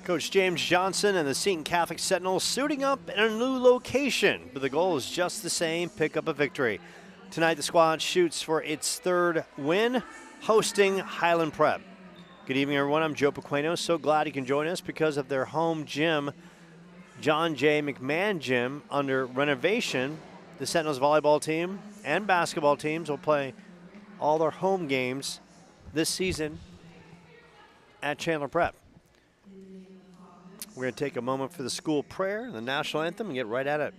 Coach James Johnson and the Seton Catholic Sentinels suiting up in a new location, but the goal is just the same, pick up a victory. Tonight the squad shoots for its third win, hosting Highland Prep. Good evening, everyone. I'm Joe Pequeno. So glad you can join us because of their home gym, John J. McMahon Gym, under renovation. The Sentinels volleyball team and basketball teams will play all their home games this season at Chandler Prep. We're going to take a moment for the school prayer and the national anthem and get right at it.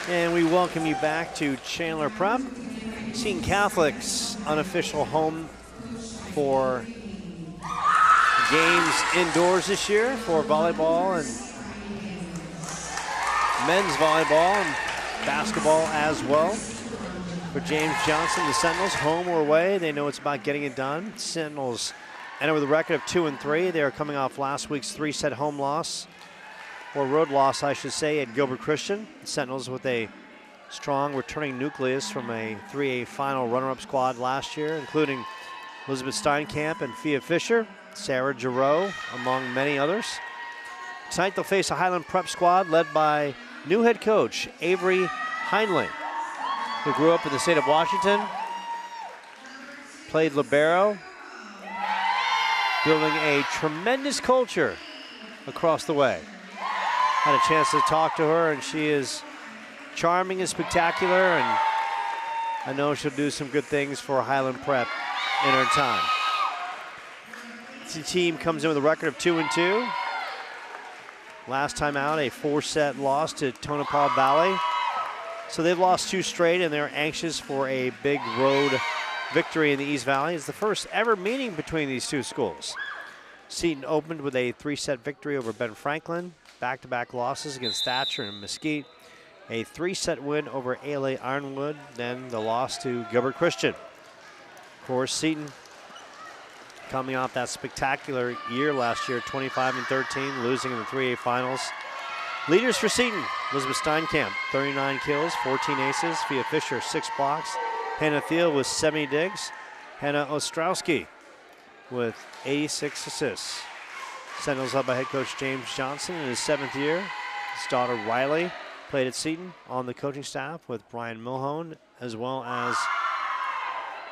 And we welcome you back to Chandler Prep, Seton Catholic's unofficial home for games indoors this year for volleyball and men's volleyball and basketball as well. For James Johnson, the Sentinels, home or away, they know it's about getting it done. Sentinels enter with a record of 2-3. They are coming off last week's 3-set home loss, or road loss, I should say, at Gilbert Christian. The Sentinels with a strong returning nucleus from a 3A final runner-up squad last year, including Elizabeth Steinkamp and Fia Fisher, Sarah Giroux, among many others. Tonight they'll face a Highland Prep squad led by new head coach Avery Highland, who grew up in the state of Washington, played libero, building a tremendous culture across the way. Had a chance to talk to her, and she is charming and spectacular, and I know she'll do some good things for Highland Prep in her time. The team comes in with a record of 2-2. Last time out, a 4-set loss to Tonopah Valley. So they've lost 2 straight, and they're anxious for a big road victory in the East Valley. It's the first ever meeting between these two schools. Seton opened with a 3-set victory over Ben Franklin. Back-to-back losses against Thatcher and Mesquite. A 3-set win over ALA Ironwood, then the loss to Gilbert Christian. Of course, Seton coming off that spectacular year last year, 25-13, losing in the 3A finals. Leaders for Seton: Elizabeth Steinkamp, 39 kills, 14 aces. Fia Fisher, 6 blocks. Hannah Thiel with 70 digs. Hannah Ostrowski with 86 assists. Sentinels led by head coach James Johnson in his 7th year. His daughter Riley played at Seton on the coaching staff with Brian Milhone, as well as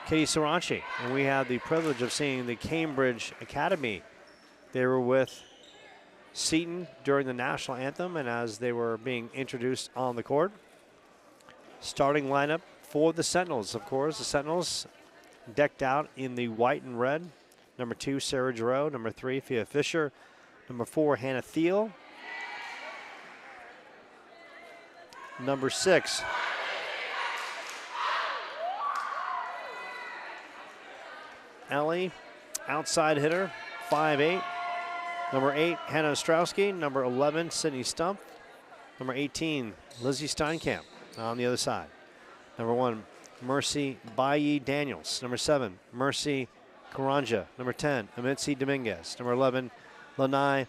Katie Saranchi. And we had the privilege of seeing the Cambridge Academy. They were with Seton during the national anthem and as they were being introduced on the court. Starting lineup for the Sentinels, of course. The Sentinels decked out in the white and red. Number 2, Sarah Giroux. Number 3, Fia Fisher. Number 4, Hannah Thiel. Number 6, Ellie, outside hitter, 5'8". Number 8, Hannah Ostrowski. Number 11, Sydney Stump. Number 18, Lizzie Steinkamp on the other side. Number 1, Mercy Bayi Daniels. Number 7, Mercy Karanja. Number 10, Amitzi Dominguez. Number 11, Lanai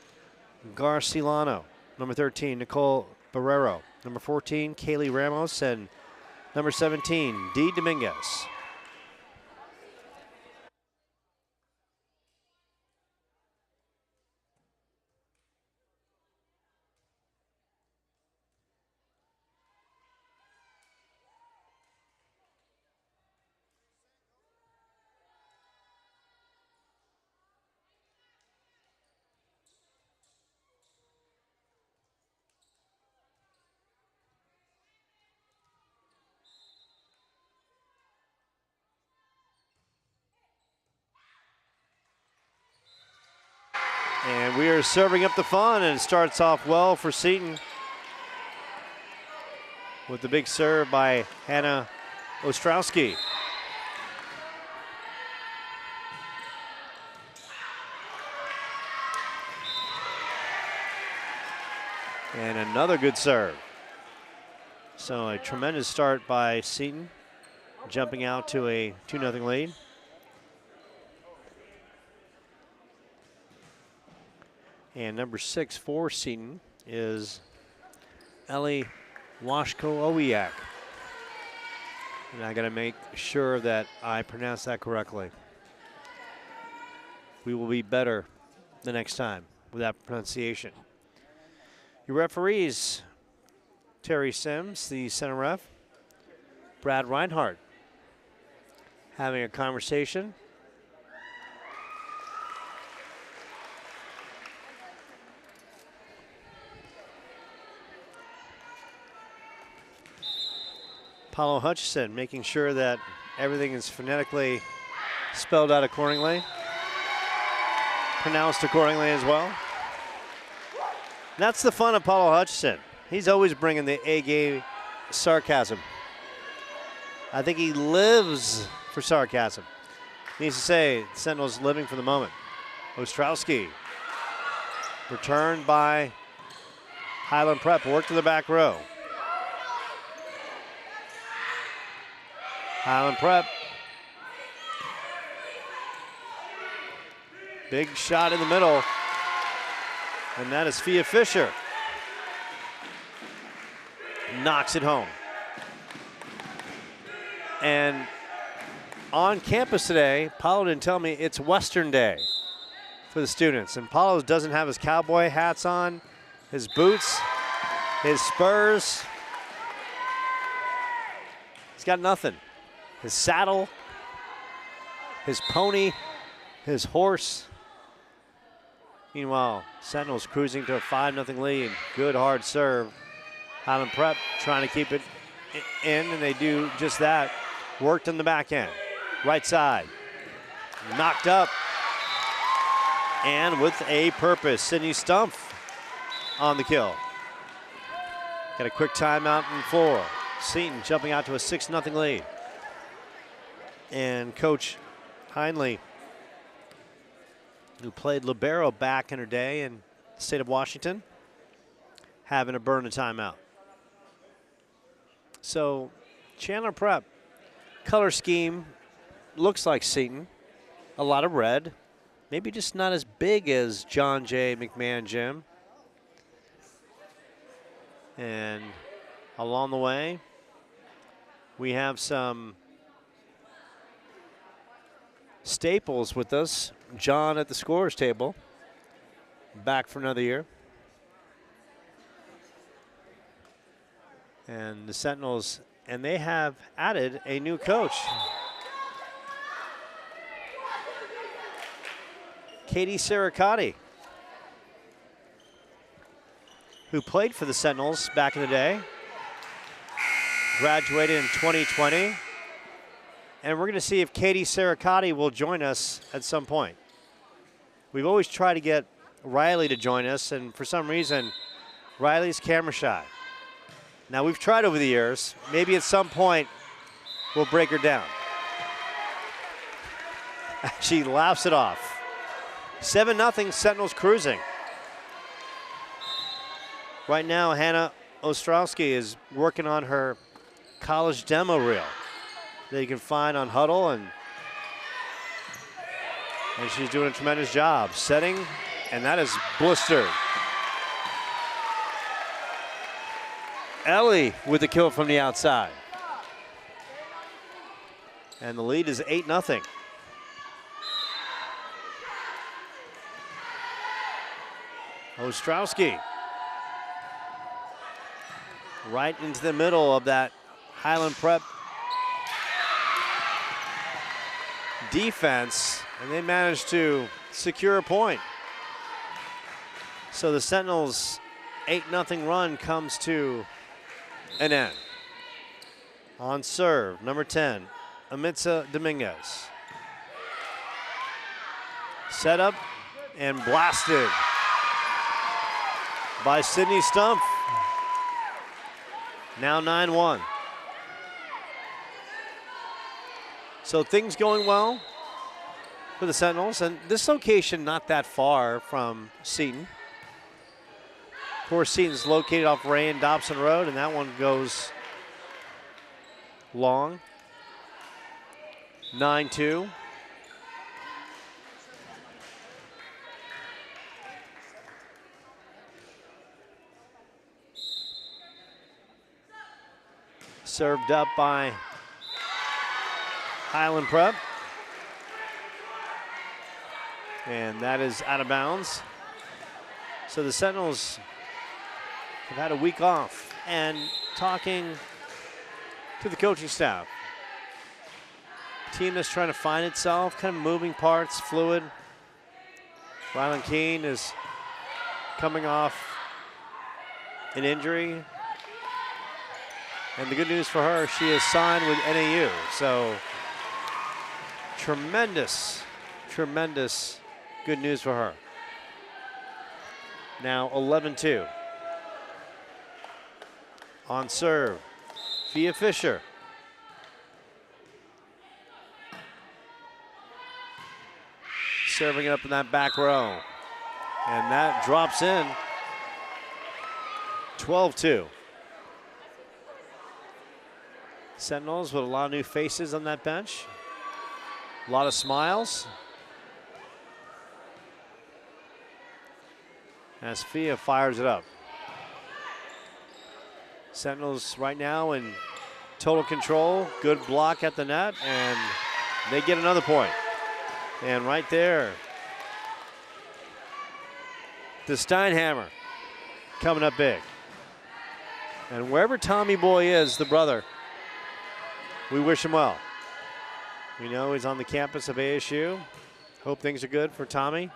Garcilano. Number 13, Nicole Barrero. Number 14, Kaylee Ramos. And number 17, Dee Dominguez. And we are serving up the fun, and it starts off well for Seton with the big serve by Hannah Ostrowski. And another good serve. So a tremendous start by Seton, jumping out to a 2-0 lead. And number 6 for Seton is Ellie Washko-Owiak. And I gotta make sure that I pronounce that correctly. We will be better the next time with that pronunciation. Your referees, Terry Sims, the center ref, Brad Reinhardt, having a conversation. Paulo Hutchison making sure that everything is phonetically spelled out accordingly, pronounced accordingly as well. That's the fun of Paulo Hutchison. He's always bringing the A-game sarcasm. I think he lives for sarcasm. Needs to say, Sentinel's living for the moment. Ostrowski, returned by Highland Prep, work to the back row. Highland Prep. Big shot in the middle. And that is Fia Fisher. Knocks it home. And on campus today, Paulo didn't tell me it's Western Day for the students. And Paulo doesn't have his cowboy hats on, his boots, his spurs. He's got nothing. His saddle, his pony, his horse. Meanwhile, Sentinels cruising to a 5-0 lead. Good hard serve. Highland Prep trying to keep it in, and they do just that. Worked on the back end. Right side. Knocked up. And with a purpose, Sydney Stump on the kill. Got a quick timeout on the floor. Seton jumping out to a 6-0 lead. And Coach Hindley, who played libero back in her day in the state of Washington, having to burn a timeout. So Chandler Prep, color scheme looks like Seton. A lot of red, maybe just not as big as John J. McMahon Gym. And along the way, we have some staples with us. John at the scorer's table, back for another year. And the Sentinels, and they have added a new coach. Katie Siricotti, who played for the Sentinels back in the day, graduated in 2020. And we're going to see if Katie Siricotti will join us at some point. We've always tried to get Riley to join us, and for some reason, Riley's camera shy. Now, we've tried over the years. Maybe at some point, we'll break her down. She laughs it off. 7-0, Sentinels cruising. Right now, Hannah Ostrowski is working on her college demo reel that you can find on Huddle, and she's doing a tremendous job setting, and that is blistered. Ellie with the kill from the outside. And the lead is 8-0. Ostrowski right into the middle of that Highland Prep defense, and they managed to secure a point. So the Sentinels' 8-0 run comes to an end. On serve, number 10, Amitza Dominguez. Set up and blasted by Sydney Stumpf. Now 9-1. So things going well for the Sentinels, and this location not that far from Seton. Of course, Seton's located off Ray and Dobson Road, and that one goes long. 9-2. Served up by Highland Prep. And that is out of bounds. So the Sentinels have had a week off, and talking to the coaching staff. Team that's trying to find itself, kind of moving parts, fluid. Rylan Keene is coming off an injury. And the good news for her, she is signed with NAU. So tremendous, tremendous good news for her. Now 11-2. On serve, Fia Fisher. Serving it up in that back row. And that drops in. 12-2. Sentinels with a lot of new faces on that bench. A lot of smiles. As Fia fires it up. Sentinels right now in total control. Good block at the net, and they get another point. And right there, the Steinhammer coming up big. And wherever Tommy Boy is, the brother, we wish him well. We know he's on the campus of ASU. Hope things are good for Tommy.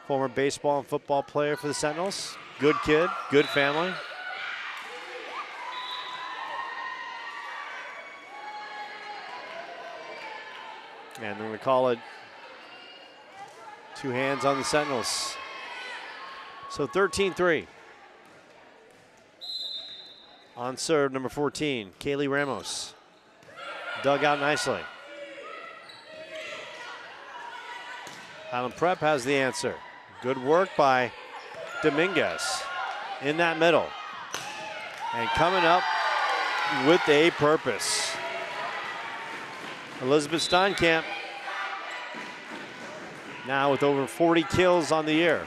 Former baseball and football player for the Sentinels. Good kid, good family. And they're going to call it two hands on the Sentinels. So 13-3. On serve, number 14, Kaylee Ramos. Dug out nicely. Highland Prep has the answer. Good work by Dominguez in that middle. And coming up with a purpose. Elizabeth Steinkamp now with over 40 kills on the year.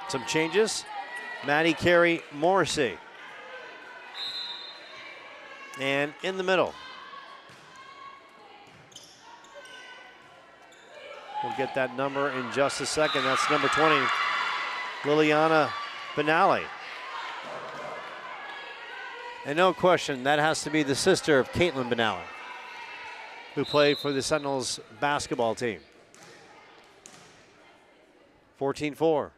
Some changes. Maddie Carey Morrissey. And in the middle. We'll get that number in just a second. That's number 20, Liliana Benally. And no question, that has to be the sister of Caitlin Benally, who played for the Sentinels basketball team. 14-4.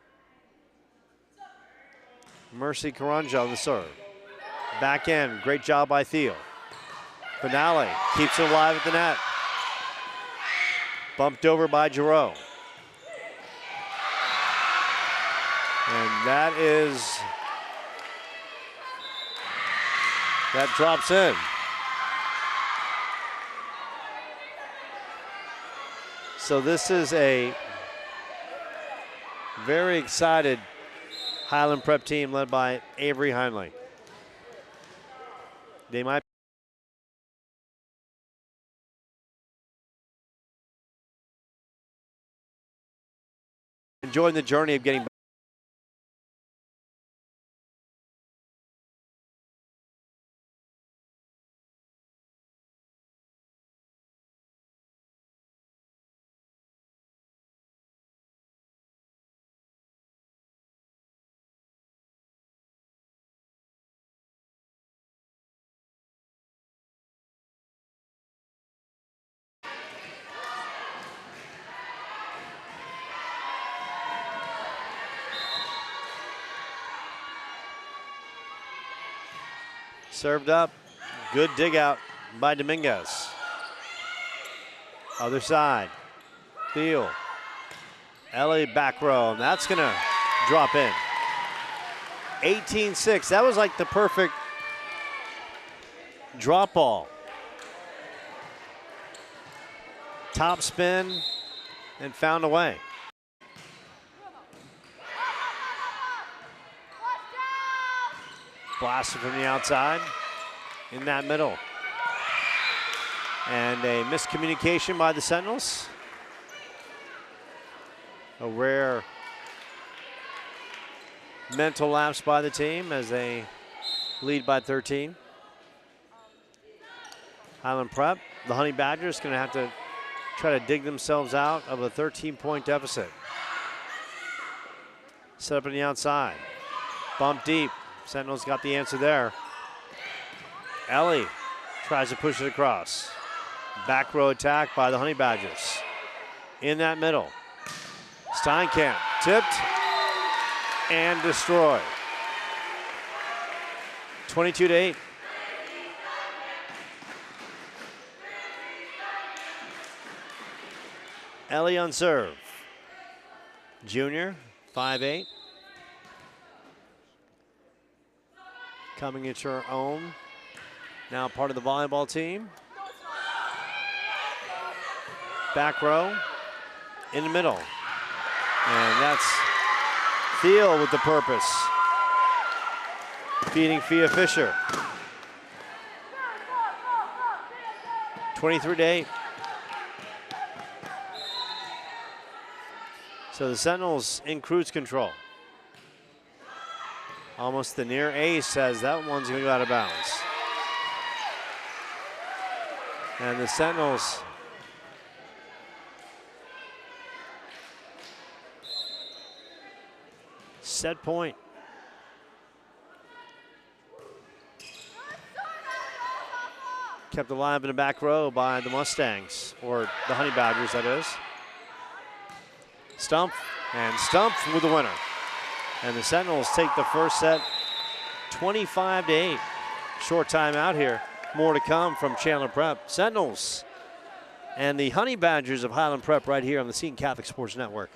Mercy Karanja on the serve. Back end, great job by Thiel. Benally keeps it alive at the net. Bumped over by Giroux. And that drops in. So this is a very excited Highland Prep team led by Avery Heinley. They might enjoying the journey of getting served up. Good dig out by Dominguez. Other side. Thiel. Ellie back row. And that's going to drop in. 18-6. That was like the perfect drop ball. Top spin and found a way. Blasted from the outside in that middle. And a miscommunication by the Sentinels. A rare mental lapse by the team as they lead by 13. Highland Prep, the Honey Badgers, going to have to try to dig themselves out of a 13-point deficit. Set up on the outside. Bump deep. Sentinels got the answer there. Ellie tries to push it across. Back row attack by the Honey Badgers. In that middle. Steinkamp tipped and destroyed. 22-8. Ellie on serve. Junior, 5'8". Coming into her own. Now part of the volleyball team. Back row, in the middle. And that's Thiel with the purpose. Feeding Fia Fisher. 23-8. So the Sentinels in cruise control. Almost the near ace says that one's gonna go out of bounds. And the Sentinels set point. Kept alive in the back row by the Mustangs, or the Honey Badgers, that is. Stump, and Stump with the winner. And the Sentinels take the first set 25-8. Short time out here. More to come from Chandler Prep. Sentinels and the Honey Badgers of Highland Prep right here on the Seton Catholic Sports Network.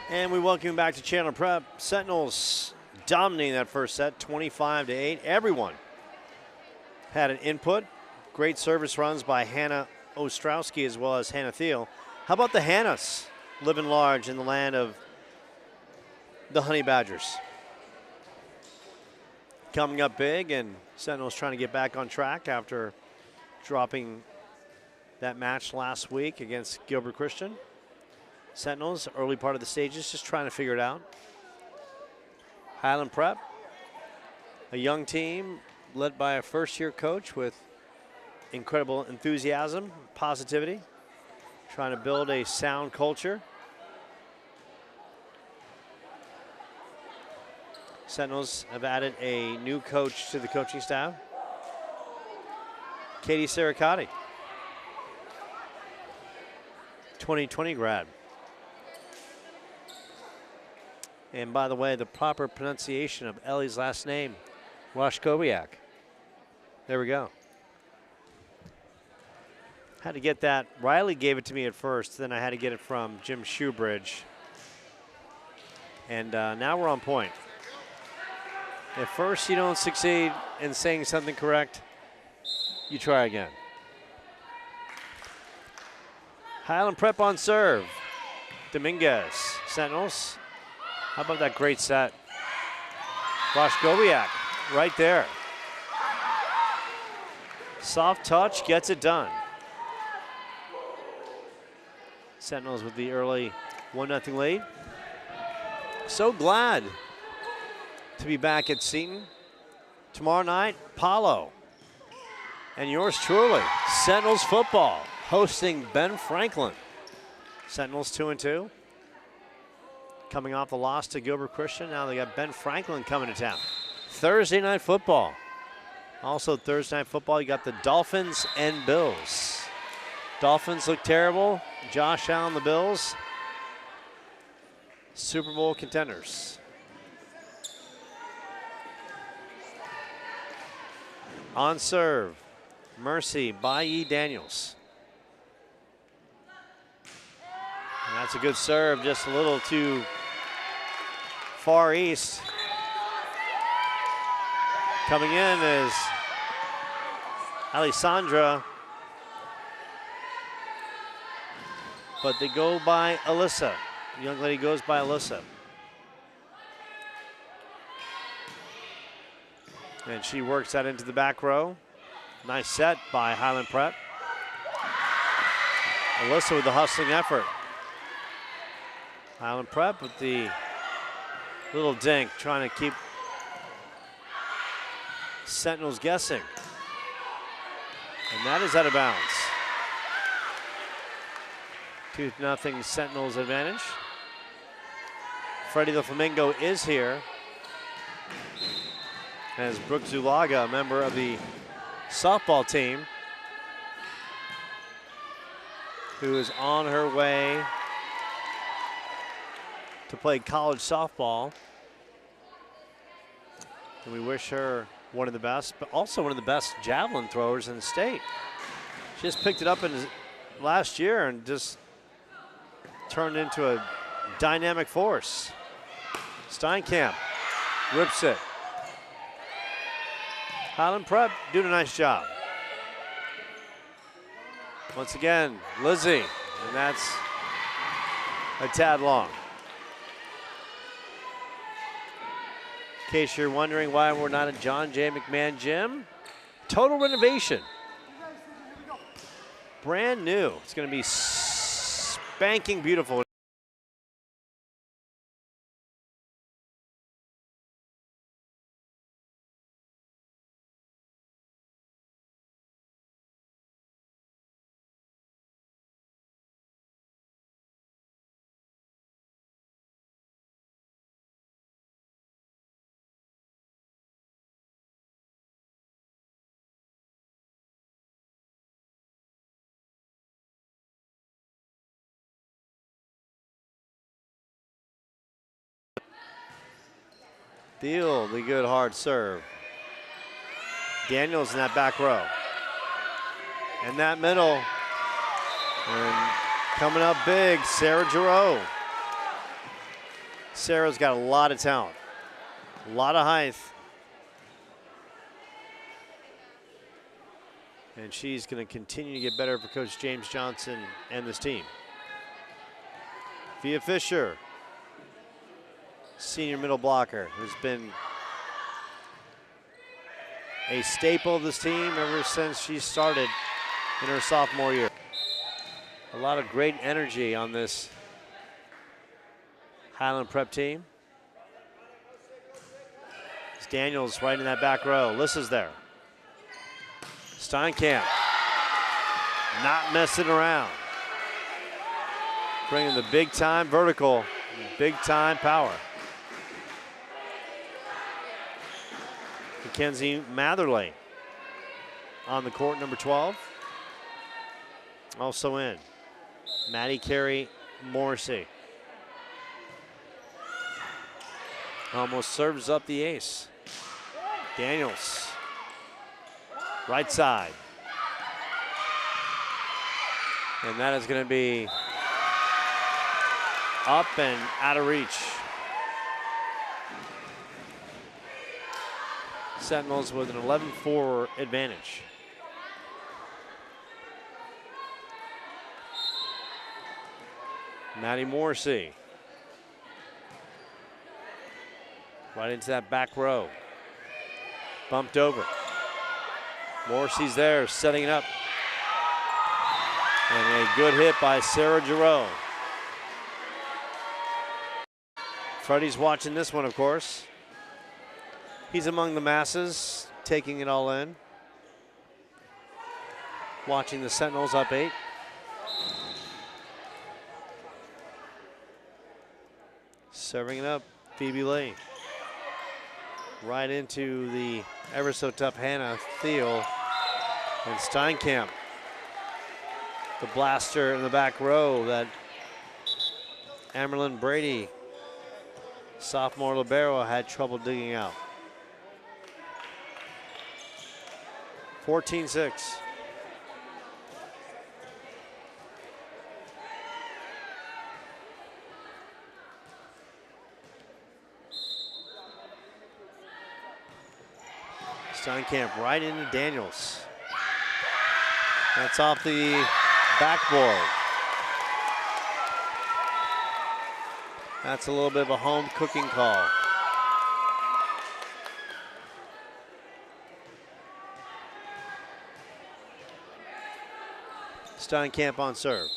And we welcome you back to Chandler Prep. Sentinels dominating that first set, 25-8. Everyone had an input. Great service runs by Hannah Ostrowski as well as Hannah Thiel. How about the Hannahs living large in the land of the Honey Badgers? Coming up big, and Sentinels trying to get back on track after dropping that match last week against Gilbert Christian. Sentinels, early part of the stages, just trying to figure it out. Highland Prep, a young team led by a first-year coach with incredible enthusiasm, positivity, trying to build a sound culture. Sentinels have added a new coach to the coaching staff, Katie Saricati, 2020 grad. And by the way, the proper pronunciation of Ellie's last name, Washkowiak. There we go. Had to get that. Riley gave it to me at first, then I had to get it from Jim Shoebridge. And now we're on point. If first you don't succeed in saying something correct, you try again. Highland Prep on serve. Dominguez, Sentinels. How about that great set? Washkowiak right there. Soft touch gets it done. Sentinels with the early 1-0 lead. So glad to be back at Seton. Tomorrow night, Paulo. And yours truly, Sentinels football, hosting Ben Franklin. Sentinels 2-2. Coming off the loss to Gilbert Christian, now they got Ben Franklin coming to town. Thursday night football. Also Thursday night football, you got the Dolphins and Bills. Dolphins look terrible. Josh Allen, the Bills, Super Bowl contenders. On serve, Mercy by E. Daniels. And that's a good serve, just a little too far east. Coming in is Alessandra, but they go by Alyssa. The young lady goes by Alyssa. And she works that into the back row. Nice set by Highland Prep. Alyssa with the hustling effort. Highland Prep with the little dink, trying to keep Sentinels guessing. And that is out of bounds. 2-0 Sentinels advantage. Freddie the Flamingo is here. As Brooke Zulaga, a member of the softball team, who is on her way to play college softball. And we wish her one of the best, but also one of the best javelin throwers in the state. She just picked it up in last year and just turned into a dynamic force. Steinkamp rips it. Highland Prep doing a nice job. Once again, Lizzie, and that's a tad long. In case you're wondering why we're not at John J. McMahon Gym, total renovation. Brand new. It's going to be spanking beautiful. Thiel, the good hard serve. Daniels in that back row. And that middle. And coming up big, Sarah Giroux. Sarah's got a lot of talent, a lot of height. And she's going to continue to get better for Coach James Johnson and this team. Fia Fisher, senior middle blocker, who's been a staple of this team ever since she started in her sophomore year. A lot of great energy on this Highland Prep team. It's Daniels right in that back row. Lissa's there. Steinkamp not messing around. Bringing the big time vertical, big time power. Mackenzie Matherly on the court, number 12. Also in, Maddie Carey Morrissey. Almost serves up the ace. Daniels, right side. And that is going to be up and out of reach. Sentinels with an 11-4 advantage. Maddie Morrissey. Right into that back row. Bumped over. Morrissey's there, setting it up. And a good hit by Sarah Giroux. Freddie's watching this one, of course. He's among the masses, taking it all in. Watching the Sentinels up 8. Serving it up, Phoebe Lee. Right into the ever so tough Hannah Thiel and Steinkamp. The blaster in the back row that Amerlin Brady, sophomore libero, had trouble digging out. 14-6. Steinkamp right into Daniels. That's off the backboard. That's a little bit of a home cooking call. Steinkamp on serve.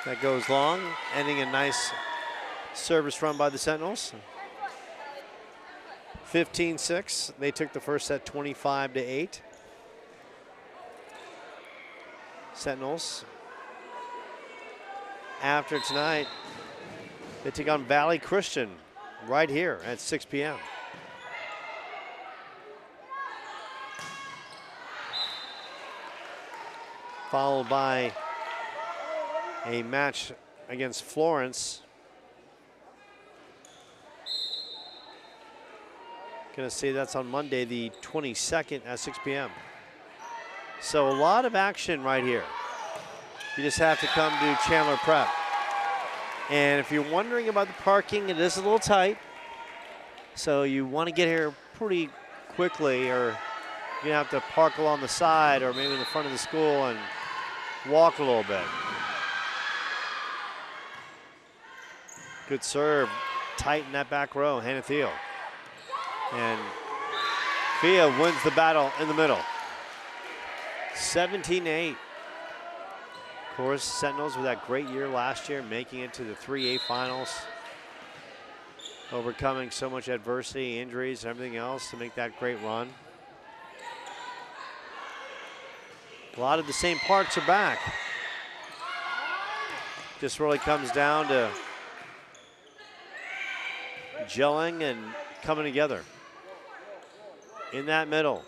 That goes long, ending a nice service run by the Sentinels. 15-6. They took the first set 25-8. Sentinels, after tonight, they take on Valley Christian right here at 6 p.m. Followed by a match against Florence. Gonna say that's on Monday, the 22nd at 6 p.m. So a lot of action right here. You just have to come to Chandler Prep. And if you're wondering about the parking, it is a little tight. So you want to get here pretty quickly, or you're gonna have to park along the side or maybe in the front of the school and walk a little bit. Good serve, tight in that back row, Hannah Thiel. And Fia wins the battle in the middle. 17-8. Of course, Sentinels with that great year last year, making it to the 3A finals, overcoming so much adversity, injuries, and everything else to make that great run. A lot of the same parts are back. Just really comes down to gelling and coming together. In that middle.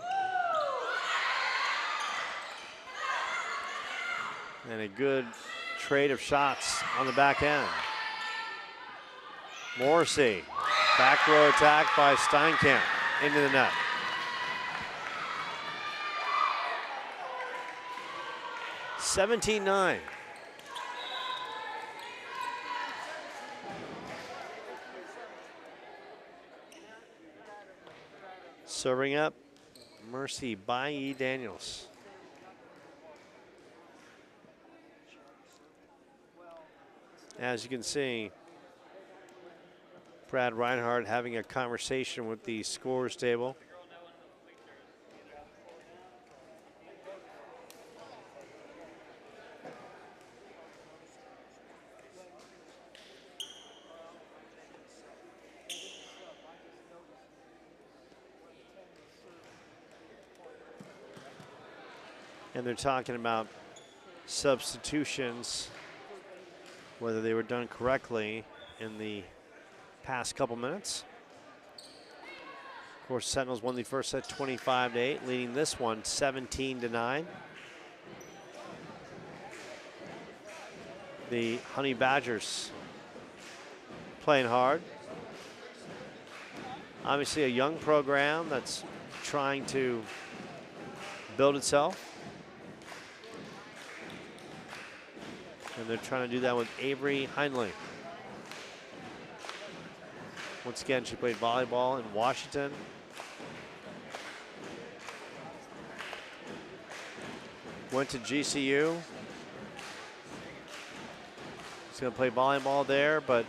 And a good trade of shots on the back end. Morrissey, back row attack by Steinkamp into the net. 17-9. Serving up, Mercy Bayi Daniels. As you can see, Brad Reinhardt having a conversation with the scores table. And they're talking about substitutions, whether they were done correctly in the past couple minutes. Of course, Sentinels won the first set 25-8, leading this one 17-9. The Honey Badgers playing hard. Obviously a young program that's trying to build itself. And they're trying to do that with Avery Highland. Once again, she played volleyball in Washington. Went to GCU. She's going to play volleyball there, but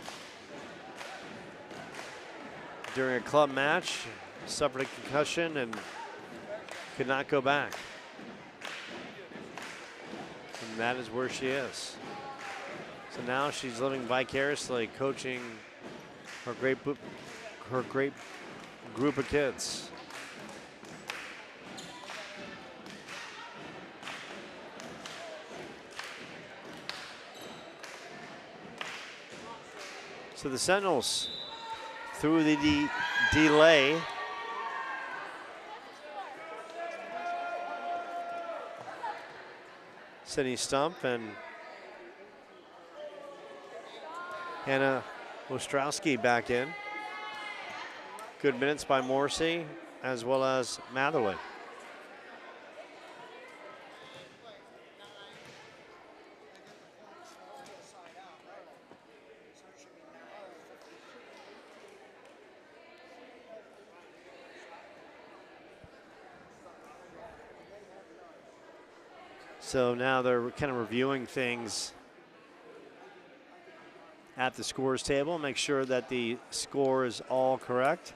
during a club match, suffered a concussion and could not go back. And that is where she is. So now she's living vicariously, coaching her great group of kids. So the Sentinels, through the delay, Sydney Stump and Hannah Ostrowski back in. Good minutes by Morrissey as well as Matherly. So now they're kind of reviewing things at the scores table, make sure that the score is all correct.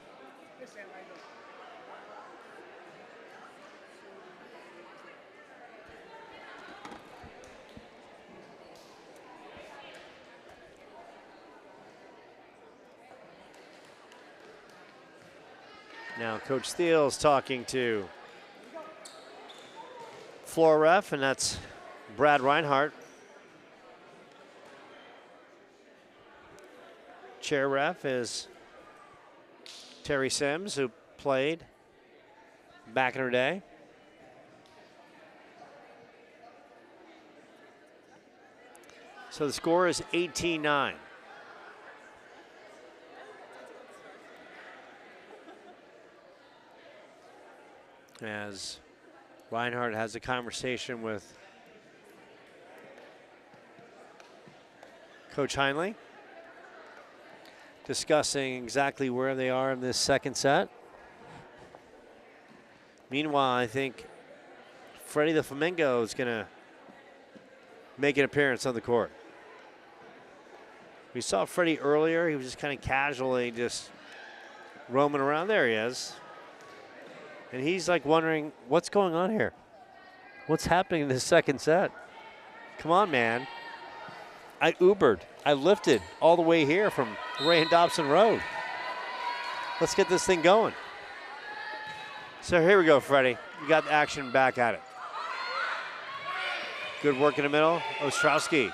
Now Coach Steele's talking to floor ref, and that's Brad Reinhardt. Chair ref is Terry Sims, who played back in her day. So the score is 18-9. As Reinhardt has a conversation with Coach Heinley, discussing exactly where they are in this second set. Meanwhile, I think Freddie the Flamingo is going to make an appearance on the court. We saw Freddie earlier. He was just kind of casually just roaming around. There he is. And he's like wondering, what's going on here? What's happening in this second set? Come on, man. I Ubered. I lifted all the way here from Ray and Dobson Road. Let's get this thing going. So here we go, Freddie. You got the action back at it. Good work in the middle. Ostrowski.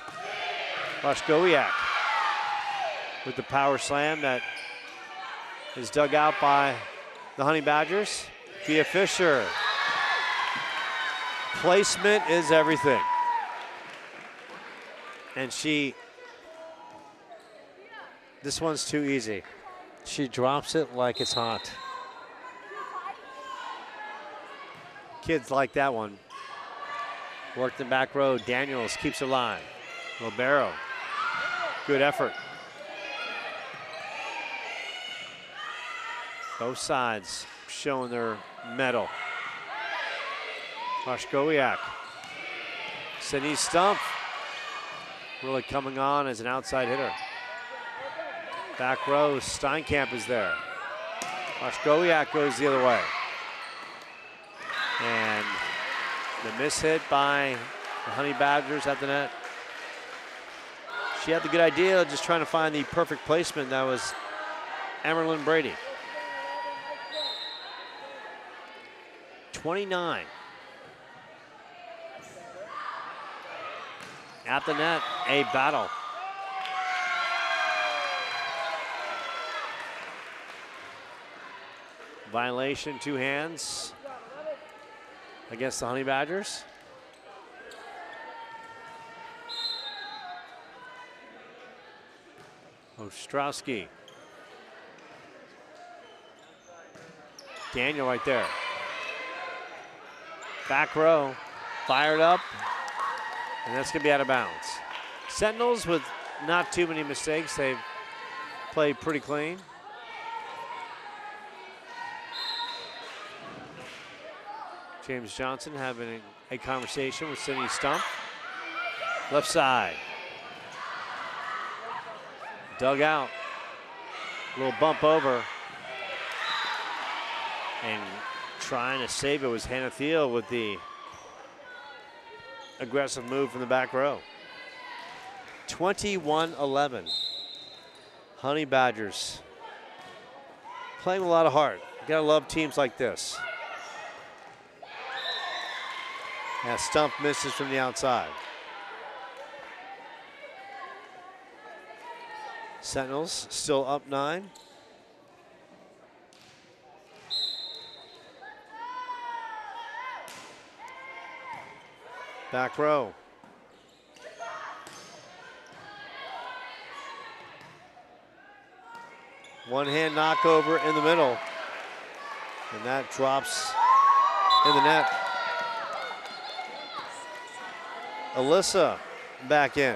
Washkowiak with the power slam that is dug out by the Honey Badgers. Via Fisher. Placement is everything. And this one's too easy. She drops it like it's hot. Kids like that one. Worked the back row. Daniels keeps it alive. Libero. Good effort. Both sides showing their mettle. Washgowiak. Sydney Stump really coming on as an outside hitter. Back row, Steinkamp is there. Washgowiak goes the other way. And the miss hit by the Honey Badgers at the net. She had the good idea of just trying to find the perfect placement. That was Emerlyn Brady. 29. At the net, a battle. Violation, 2 hands against the Honey Badgers. Ostrowski. Daniel right there. Back row, fired up, and that's gonna be out of bounds. Sentinels with not too many mistakes. They've played pretty clean. James Johnson having a conversation with Sydney Stump. Left side. Dug out. A little bump over. And trying to save it was Hannah Thiel with the aggressive move from the back row. 21-11. Honey Badgers playing with a lot of heart. You gotta love teams like this. Yeah, Stump misses from the outside. Sentinels still up 9. Back row. One hand knockover in the middle. And that drops in the net. Alyssa back in.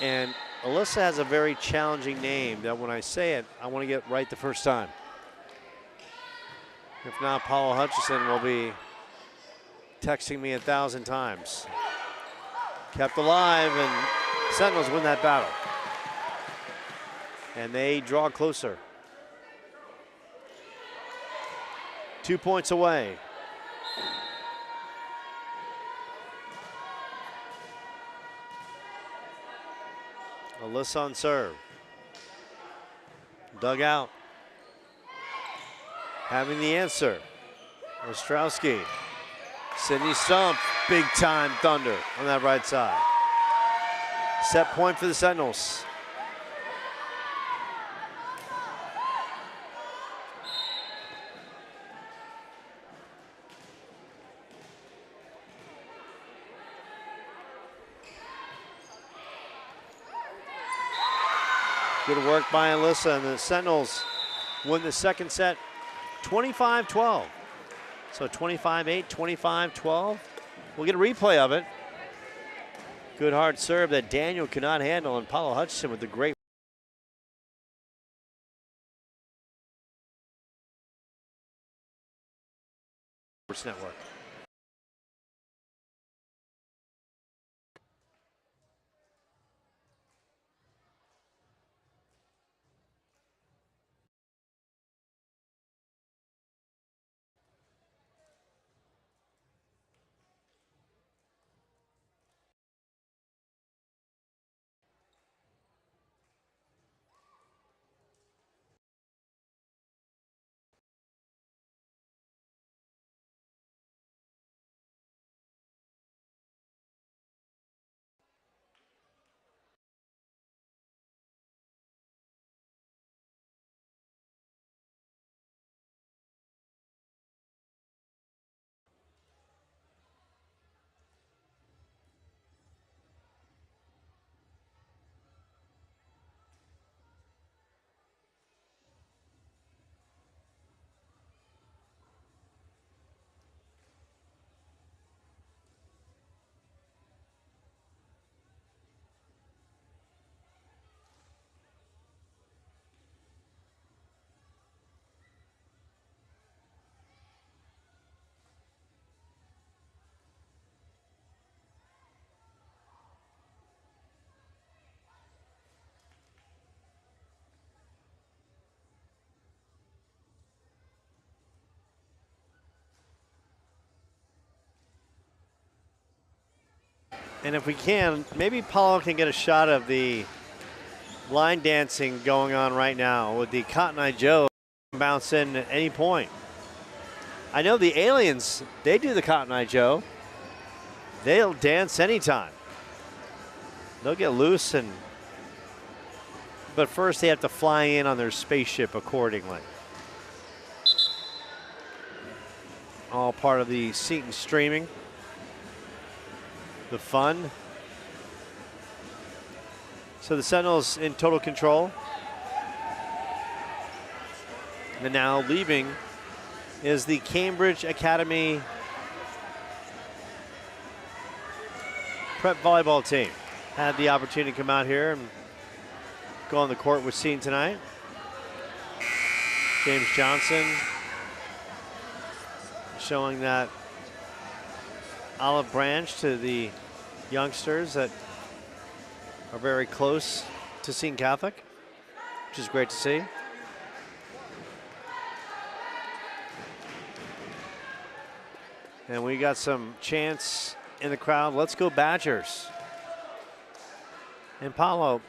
And Alyssa has a very challenging name that when I say it, I want to get right the first time. If not, Paula Hutchison will be texting me 1,000 times. Kept alive, and Sentinels win that battle. And they draw closer. 2 points away. Alyssa on serve. Dug out. Having the answer. Ostrowski. Sydney Stump. Big time thunder on that right side. Set point for the Sentinels. Good work by Alyssa, and the Sentinels win the second set 25-12. So 25-8, 25-12. We'll get a replay of it. Good hard serve that Daniel could not handle, and Paula Hutchison with the great network. And if we can, maybe Paulo can get a shot of the line dancing going on right now with the Cotton Eye Joe bounce in at any point. I know the aliens, they do the Cotton Eye Joe. They'll dance anytime. They'll get loose, but first they have to fly in on their spaceship accordingly. All part of the Seton streaming. The fun. So the Sentinels in total control. And now leaving is the Cambridge Academy prep volleyball team. Had the opportunity to come out here and go on the court with Seton tonight. James Johnson showing that olive branch to the youngsters that are very close to Seton Catholic, which is great to see. And we got some chants in the crowd. Let's go Badgers. And Paulo,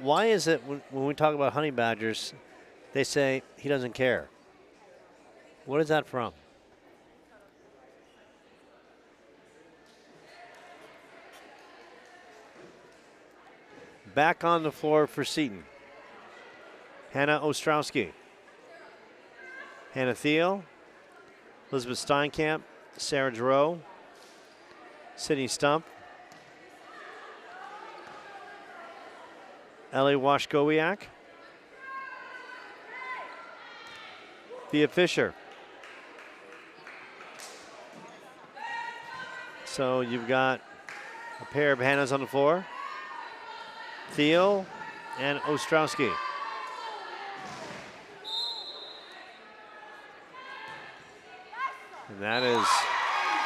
why is it when we talk about Honey Badgers, they say he doesn't care? What is that from? Back on the floor for Seton. Hannah Ostrowski. Hannah Thiel. Elizabeth Steinkamp. Sarah Giroux. Sydney Stump. Ellie Washkowiak. Thea Fisher. So you've got a pair of Hannahs on the floor. Thiel and Ostrowski. And that is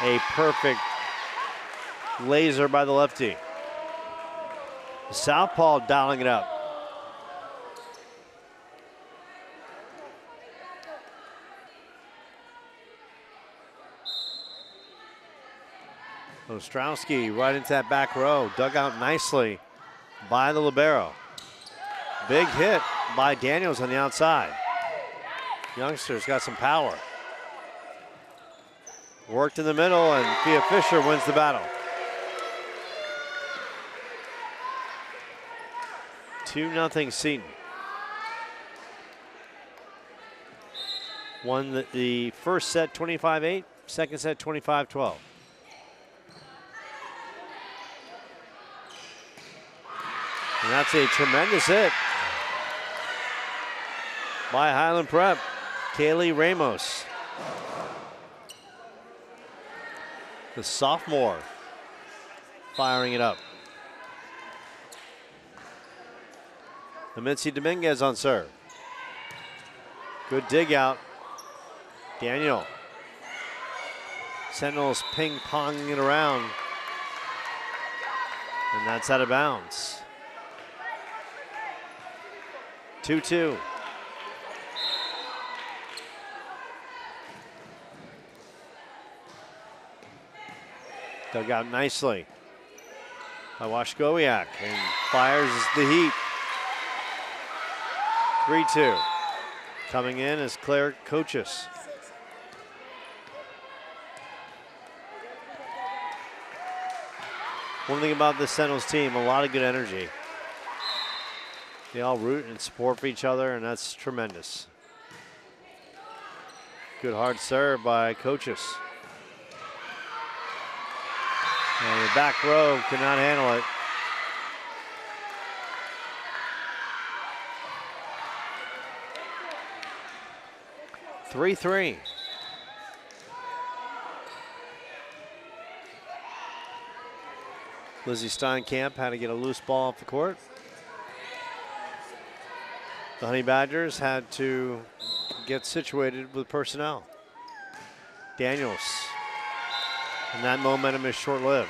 a perfect laser by the lefty. Southpaw dialing it up. Ostrowski right into that back row, dug out nicely by the libero. Big hit by Daniels on the outside. Youngster's got some power. Worked in the middle, and Thea Fisher wins the battle. 2-0 Seton. Won the first set 25-8, second set 25-12. And that's a tremendous hit by Highland Prep, Kaylee Ramos. The sophomore firing it up. Mitzi Dominguez on serve. Good dig out. Daniel. Sentinels ping-ponging it around. And that's out of bounds. 2-2. Dug out nicely by Washkowiak and fires the heat. 3-2. Coming in is Claire Coaches. One thing about the Sentinels team, a lot of good energy. They all root and support for each other, and that's tremendous. Good hard serve by Coaches. And the back row cannot handle it. Three. Lizzie Steinkamp had to get a loose ball off the court. The Honey Badgers had to get situated with personnel. Daniels. And that momentum is short-lived.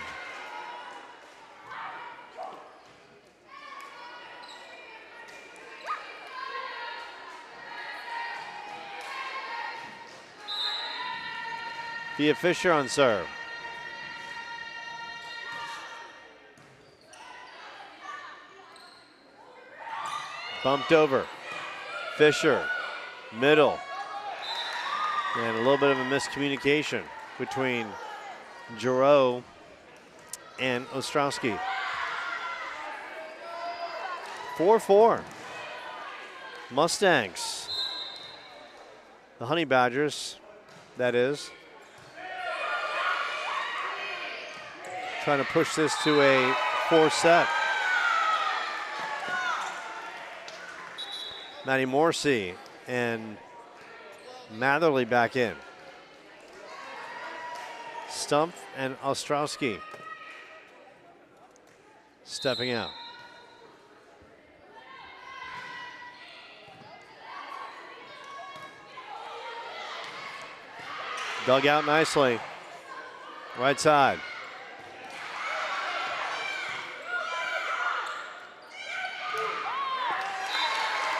Thea Fisher on serve. Bumped over. Fisher, middle. And a little bit of a miscommunication between Giroux and Ostrowski. 4-4. Mustangs. The Honey Badgers, that is. Trying to push this to a 4-set. Maddie Morrissey and Matherly back in. Stump and Ostrowski stepping out. Dug out nicely. Right side.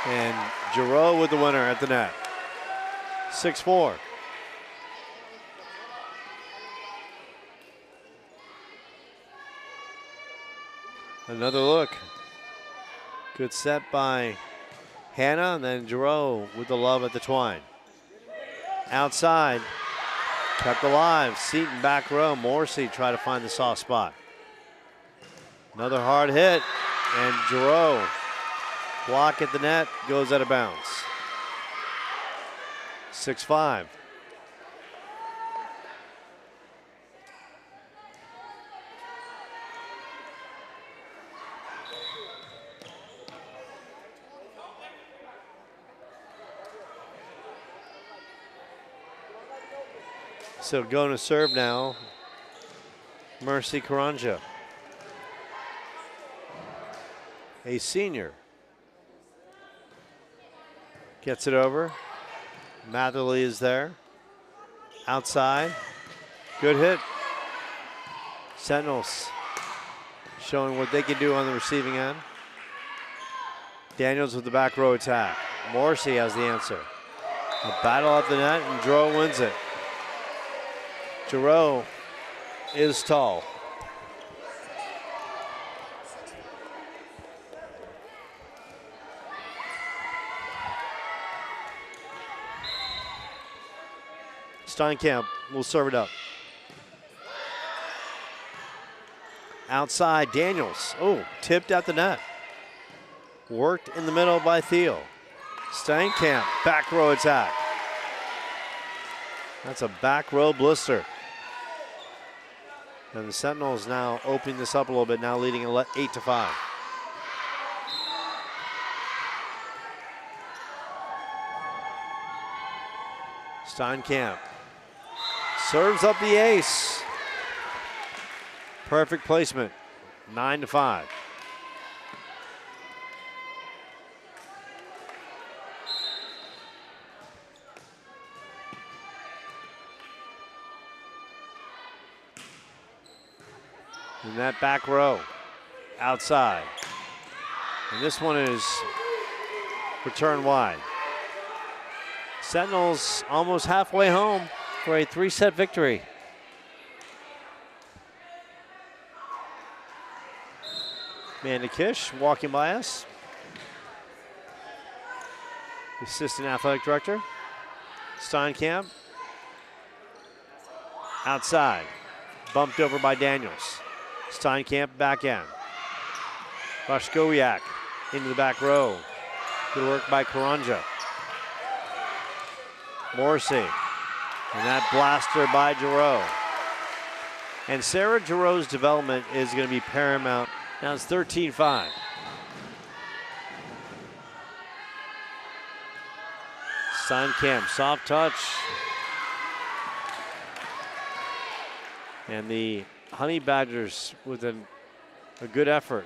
And Giroux with the winner at the net. 6-4. Another look. Good set by Hannah, and then Giroux with the love at the twine. Outside. Kept alive. Seton back row. Morrissey try to find the soft spot. Another hard hit. And Giroux. Block at the net. Goes out of bounds. 6-5. So going to serve now, Mercy Karanja, a senior. Gets it over. Matherly is there. Outside. Good hit. Sentinels showing what they can do on the receiving end. Daniels with the back row attack. Morrissey has the answer. A battle at the net, and Giroux wins it. Giroux is tall. Steinkamp will serve it up. Outside, Daniels. Oh, tipped at the net. Worked in the middle by Thiel. Steinkamp, back row attack. That's a back row blister. And the Sentinels now opening this up a little bit, now leading 8-5. Steinkamp serves up the ace. Perfect placement, 9-5. In that back row, outside. And this one is return wide. Sentinels almost halfway home for a 3-set victory. Amanda Kish walking by us. Assistant Athletic Director. Steinkamp. Outside. Bumped over by Daniels. Steinkamp back in. Waszkowiak into the back row. Good work by Karanja. Morrissey. And that blaster by Giroux. And Sarah Giroux's development is going to be paramount. Now it's 13-5. Steinkamp, soft touch. And the Honey Badgers with a good effort.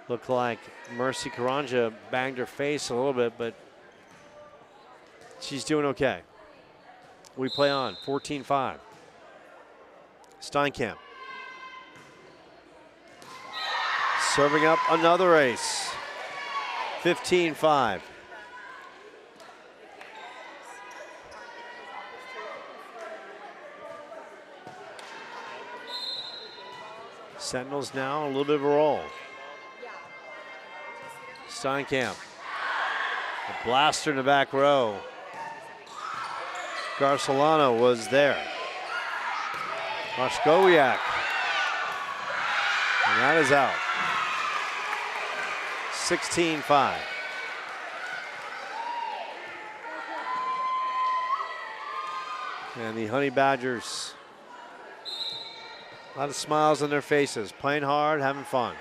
Looked like Mercy Karanja banged her face a little bit, but she's doing okay. We play on, 14-5. Steinkamp. Serving up another ace, 15-5. Sentinels now a little bit of a roll. Steinkamp. A blaster in the back row. Garcelano was there. Moshkowiak. And that is out. 16-5. And the Honey Badgers, a lot of smiles on their faces, playing hard, having fun.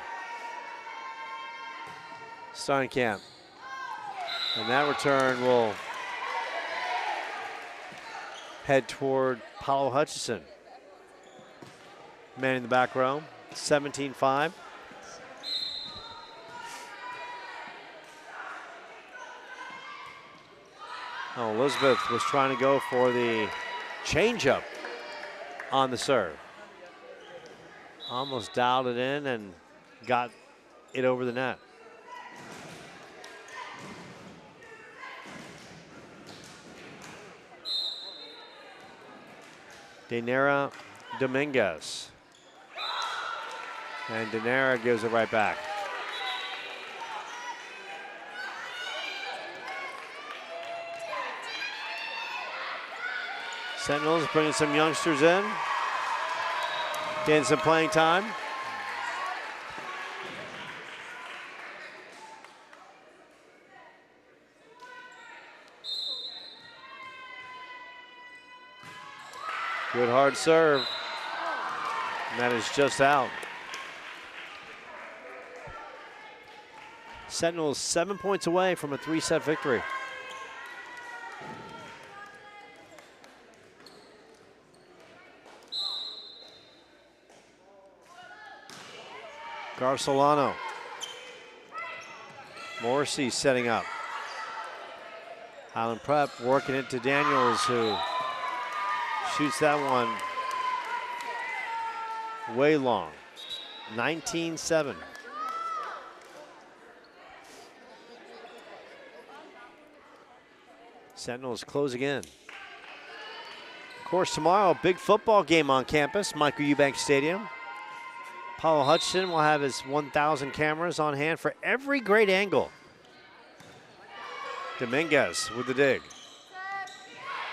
Steinkamp. And that return will head toward Paulo Hutchison. Man in the back row, 17-5. Oh, Elizabeth was trying to go for the changeup on the serve. Almost dialed it in and got it over the net. Dainara Dominguez. And Dainara gives it right back. Sentinels bringing some youngsters in, getting some playing time. Good hard serve. And that is just out. Sentinels 7 points away from a 3-set victory. Garcelano. Morrissey setting up. Highland Prep working it to Daniels, who shoots that one way long. 19-7. Sentinels closing in. Of course, tomorrow, big football game on campus, Michael Eubank Stadium. Paulo Hutchison will have his 1,000 cameras on hand for every great angle. Dominguez with the dig.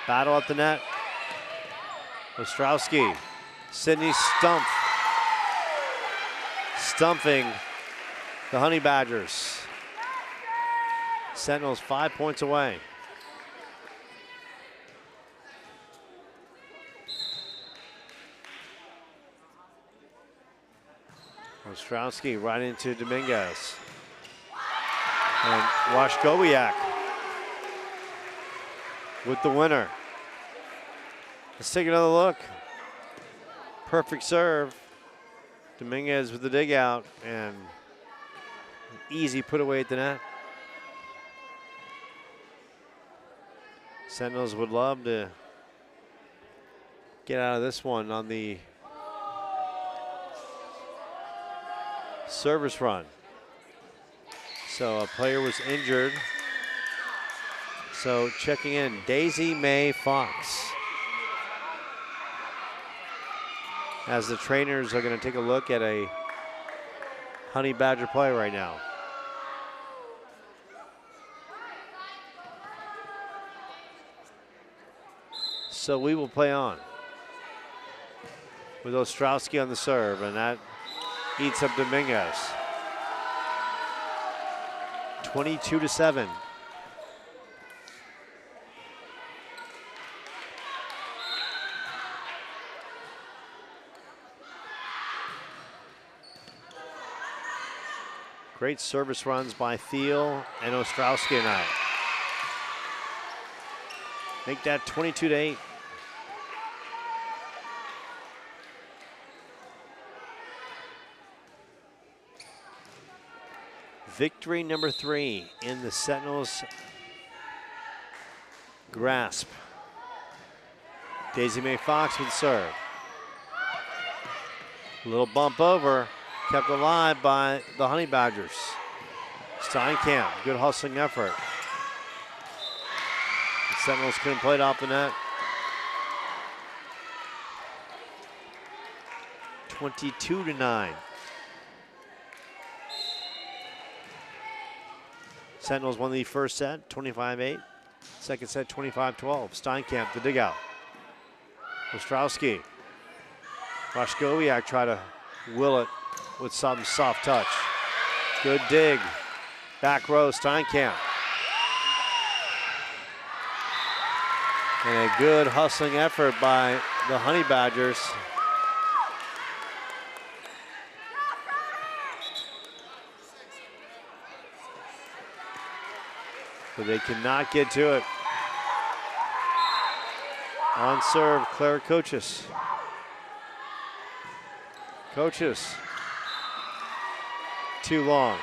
Battle at the net. Ostrowski. Sydney Stumpf. Stumping the Honey Badgers. Sentinels 5 points away. Ostrowski right into Dominguez. And Washkowiak with the winner. Let's take another look. Perfect serve. Dominguez with the dig out and an easy put away at the net. Sentinels would love to get out of this one on the service run. So a player was injured. So checking in, Daisy Mae Fox. As the trainers are going to take a look at a Honey Badger play right now. So we will play on with Ostrowski on the serve, and that eats up Dominguez. 22-7. Great service runs by Thiel and Ostrowski tonight. Make that 22-8. Victory number 3 in the Sentinels' grasp. Daisy Mae Fox with serve. A little bump over, kept alive by the Honey Badgers. Steinkamp, good hustling effort. The Sentinels couldn't play it off the net. 22-9. Sentinels won the first set, 25-8. Second set, 25-12. Steinkamp, the dig out. Ostrowski. Waszkowiak try to will it with some soft touch. Good dig. Back row, Steinkamp. And a good hustling effort by the Honey Badgers. But they cannot get to it. On serve, Claire Coaches. Coaches. Too long.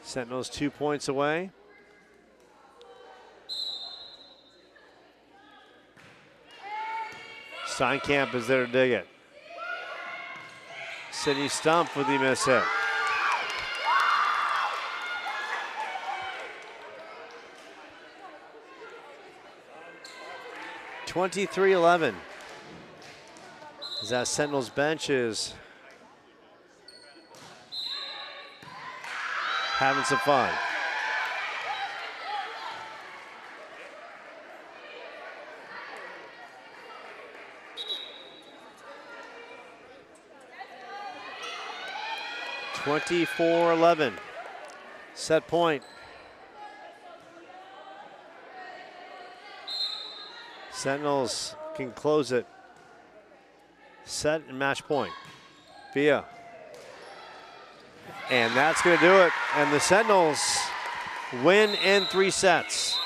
Sentinels 2 points away. Steinkamp is there to dig it. Sydney Stump with the miss hit. (23-11). As that Sentinels bench is having some fun. (24-11). Set point. Sentinels can close it. Set and match point. Via. And that's going to do it. And the Sentinels win in 3 sets.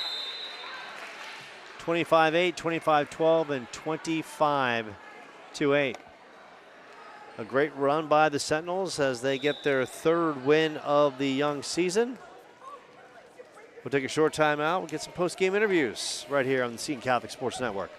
25-8, 25-12, and 25-8. A great run by the Sentinels as they get their 3rd win of the young season. We'll take a short time out. We'll get some post-game interviews right here on the Seton Catholic Sports Network.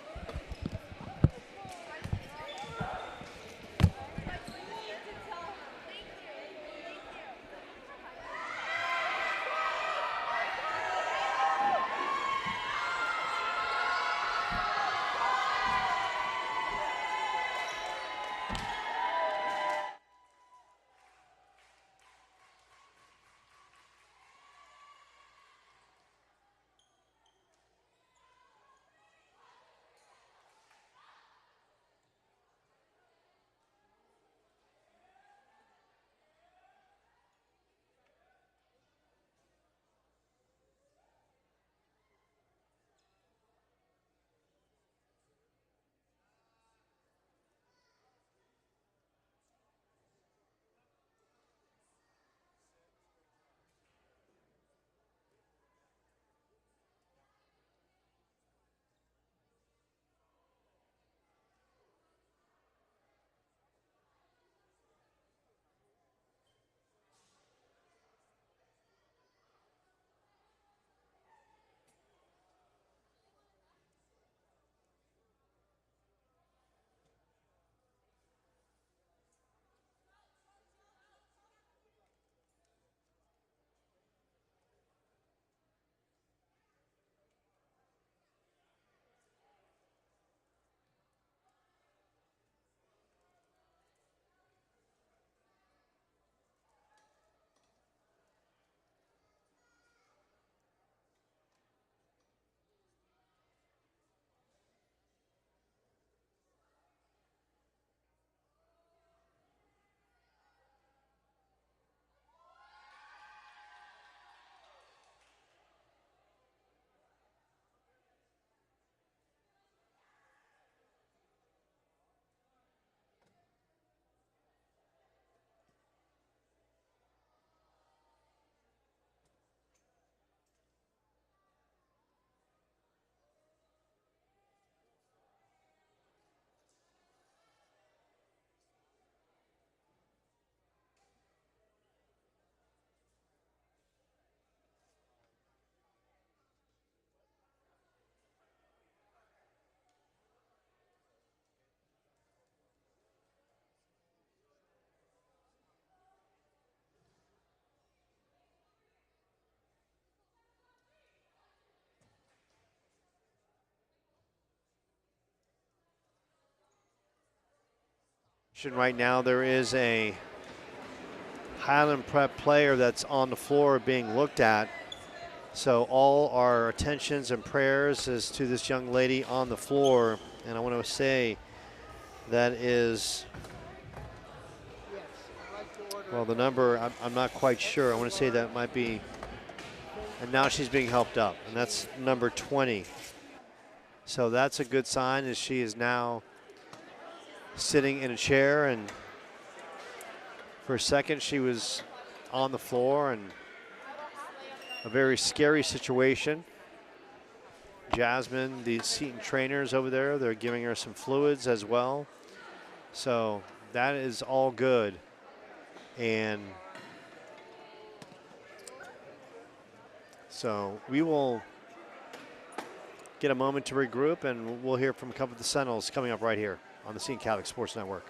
Right now there is a Highland Prep player that's on the floor being looked at. So all our attentions and prayers is to this young lady on the floor. And I want to say that is, well, the number, I'm not quite sure. I want to say that might be, and now she's being helped up, and that's number 20. So that's a good sign, as she is now sitting in a chair, and for a second she was on the floor, and a very scary situation. Jasmine, the Seton trainers over there, they're giving her some fluids as well. So that is all good. And so we will get a moment to regroup, and we'll hear from a couple of the Sentinels coming up right here on the Seton Catholic Sports Network.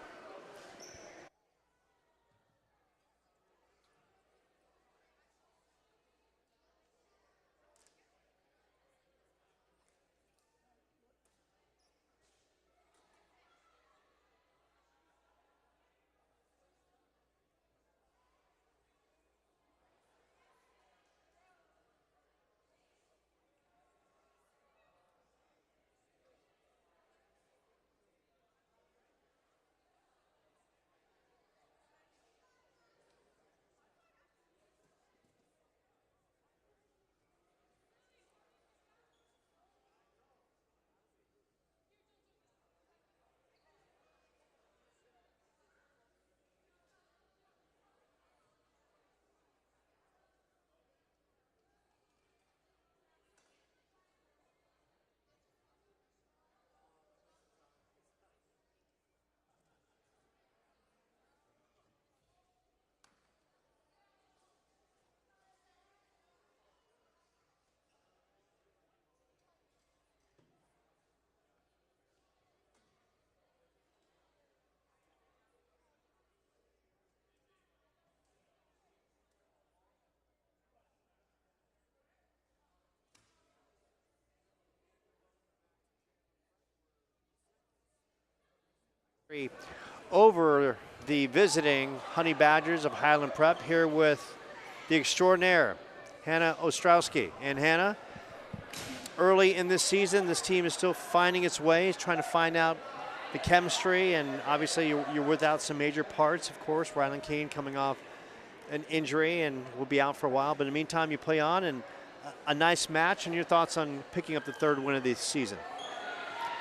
Over the visiting Honey Badgers of Highland Prep, here with the extraordinaire, Hannah Ostrowski. And Hannah, early in this season, this team is still finding its way, trying to find out the chemistry, and obviously you're without some major parts, of course. Rylan Kane coming off an injury and will be out for a while, but in the meantime you play on, and a nice match. And your thoughts on picking up the third win of the season?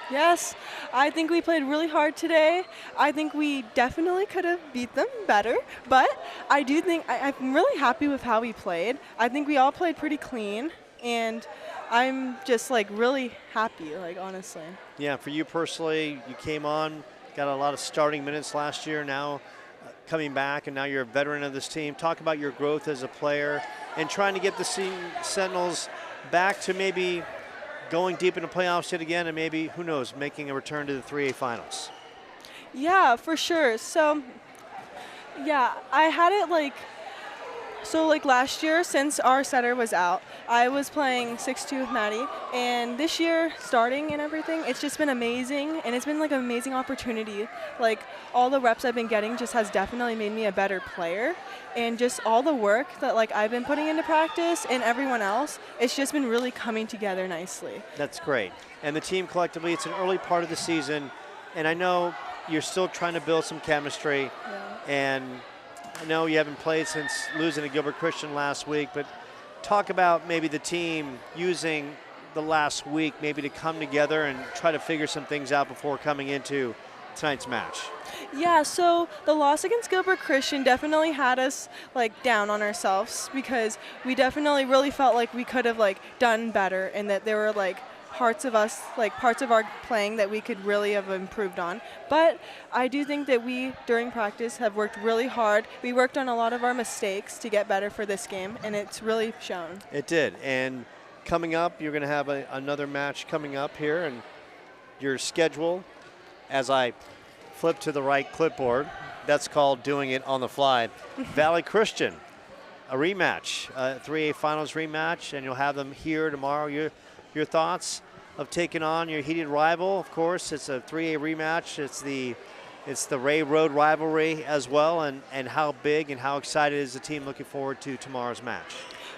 Yes, I think we played really hard today. I think we definitely could have beat them better, but I do think I'm really happy with how we played. I think we all played pretty clean, and I'm just like really happy, like honestly. Yeah, for you personally, you came on, got a lot of starting minutes last year, now coming back, and now you're a veteran of this team. Talk about your growth as a player and trying to get the Sentinels back to maybe going deep into playoffs yet again, and maybe, who knows, making a return to the 3A finals. Yeah, for sure. So, yeah, I had it like last year, since our setter was out, I was playing 6-2 with Maddie, and this year, starting and everything, it's just been amazing, and it's been like an amazing opportunity. Like, all the reps I've been getting just has definitely made me a better player, and just all the work that like I've been putting into practice and everyone else, it's just been really coming together nicely. That's great. And the team collectively, it's an early part of the season, and I know you're still trying to build some chemistry, and I know you haven't played since losing to Gilbert Christian last week, but talk about maybe the team using the last week maybe to come together and try to figure some things out before coming into tonight's match. Yeah, so the loss against Gilbert Christian definitely had us like down on ourselves, because we definitely really felt like we could have like done better, and that there were like parts of us, like parts of our playing that we could really have improved on. But I do think that we, during practice, have worked really hard. We worked on a lot of our mistakes to get better for this game, and it's really shown. It did. And coming up, you're going to have another match coming up here, and your schedule, as I flip to the right clipboard, that's called doing it on the fly. Valley Christian, a rematch, 3A finals rematch, and you'll have them here tomorrow. Your thoughts of taking on your heated rival? Of course, it's a 3A rematch. It's the It's the Ray Road rivalry as well, and how big and how excited is the team looking forward to tomorrow's match?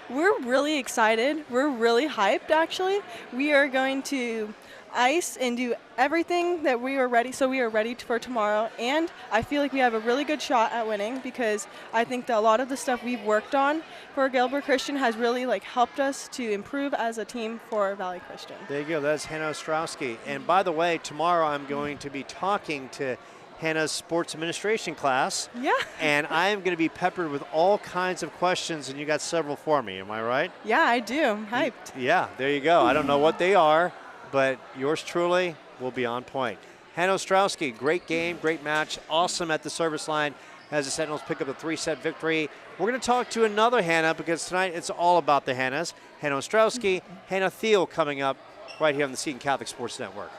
We're really excited. We're really hyped, actually. We are going to ice and do everything that we are ready. So we are ready for tomorrow. And I feel like we have a really good shot at winning because I think that a lot of the stuff we've worked on for Gilbert Christian has really helped us to improve as a team for Valley Christian. There you go. That's Hannah Ostrowski. And by the way, tomorrow I'm going to be talking to Hannah's sports administration class. Yeah. And I am going to be peppered with all kinds of questions, and you got several for me. Am I right? Yeah, I do. I'm hyped. Yeah, there you go. I don't know what they are, but yours truly will be on point. Hannah Ostrowski, great game, great match, awesome at the service line as the Sentinels pick up a 3-set victory. We're going to talk to another Hannah because tonight it's all about the Hannahs. Hannah Ostrowski, Hannah Thiel coming up right here on the Seton Catholic Sports Network.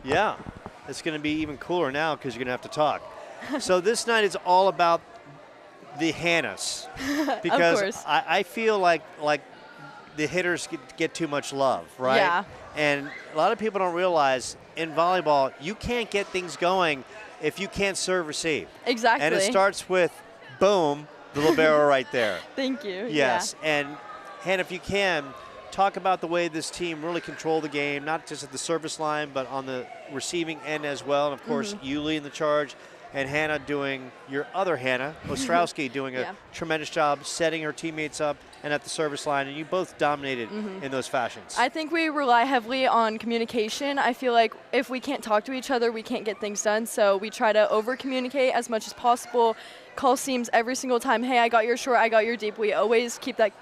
Yeah, it's going to be even cooler now because you're going to have to talk. So this night is all about the Hannahs because Of course. I feel like the hitters get too much love, right? Yeah. And a lot of people don't realize in volleyball you can't get things going if you can't serve receive. Exactly. And it starts with boom, the libero right there. Thank you. Yes, and Hannah, if you can, talk about the way this team really controlled the game, not just at the service line, but on the receiving end as well. And, of course, you leading the charge, and Hannah doing, your other Hannah, Ostrowski, doing a tremendous job setting her teammates up and at the service line, and you both dominated in those fashions. I think we rely heavily on communication. I feel like if we can't talk to each other, we can't get things done, so we try to over-communicate as much as possible, call seams every single time, hey, I got your short, I got your deep. We always keep that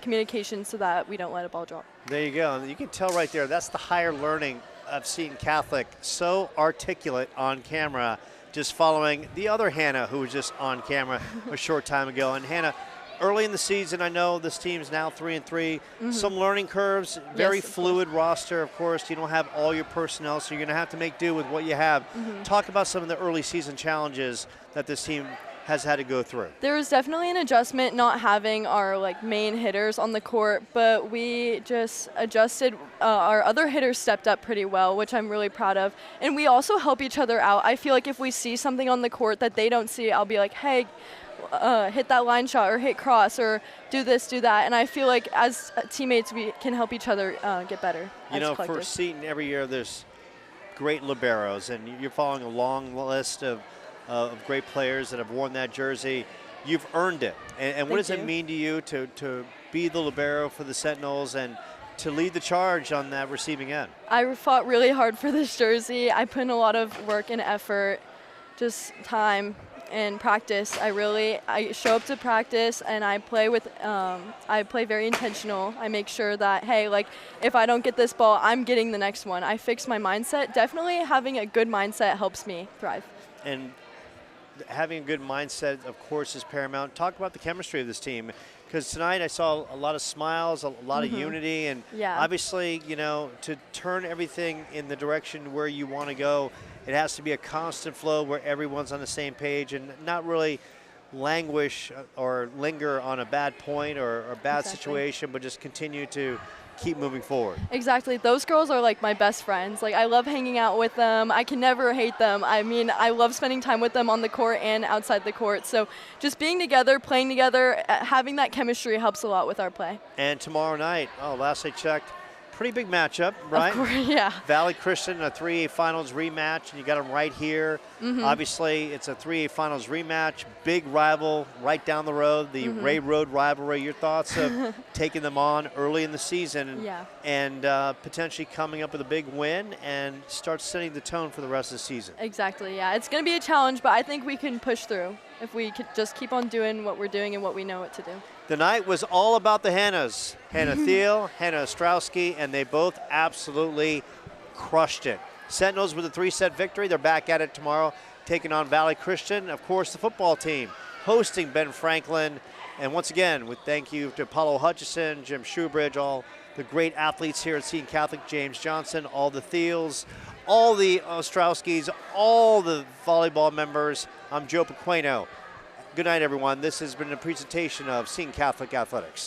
communication so that we don't let a ball drop. There you go. And you can tell right there, that's the higher learning of Seton Catholic. So articulate on camera, just following the other Hannah who was just on camera a short time ago. And Hannah, early in the season, I know this team's now 3-3. Some learning curves, very fluid roster, of course. You don't have all your personnel, so you're going to have to make do with what you have. Talk about some of the early season challenges that this team has had to go through. There was definitely an adjustment not having our main hitters on the court, but we just adjusted. Our other hitters stepped up pretty well, which I'm really proud of. And we also help each other out. I feel like if we see something on the court that they don't see, I'll be like, hey, hit that line shot or hit cross or do this, do that. And I feel like as teammates, we can help each other get better. You know, for Seton every year there's great liberos, and you're following a long list of great players that have worn that jersey. You've earned it. And what does it mean to you to be the libero for the Sentinels and to lead the charge on that receiving end? I fought really hard for this jersey. I put in a lot of work and effort, just time and practice. I show up to practice and I play very intentional. I make sure that, hey, if I don't get this ball, I'm getting the next one. I fix my mindset. Definitely having a good mindset helps me thrive. And having a good mindset, of course, is paramount. Talk about the chemistry of this team, because tonight I saw a lot of smiles, a lot of unity, and obviously, to turn everything in the direction where you want to go, it has to be a constant flow where everyone's on the same page and not really languish or linger on a bad point or a bad situation, but just continue to keep moving forward. Exactly. Those girls are my best friends. I love hanging out with them. I can never hate them. I mean, I love spending time with them on the court and outside the court. So just being together, playing together, having that chemistry helps a lot with our play. And tomorrow night, last I checked, pretty big matchup, right? Of course, yeah. Valley Christian, a 3A Finals rematch, and you got them right here. Obviously, it's a 3A Finals rematch, big rival right down the road, the Ray Road rivalry. Your thoughts of taking them on early in the season and potentially coming up with a big win and start setting the tone for the rest of the season? Exactly, yeah. It's going to be a challenge, but I think we can push through if we could just keep on doing what we're doing and what we know what to do. The night was all about the Hannahs. Hannah Thiel, Hannah Ostrowski, and they both absolutely crushed it. Sentinels with a 3-set victory. They're back at it tomorrow, taking on Valley Christian. Of course, the football team hosting Ben Franklin. And once again, with thank you to Paulo Hutchison, Jim Shoebridge, all the great athletes here at Seton Catholic, James Johnson, all the Thiels, all the Ostrowskis, all the volleyball members. I'm Joe Pequeno. Good night, everyone. This has been a presentation of Seton Catholic Athletics.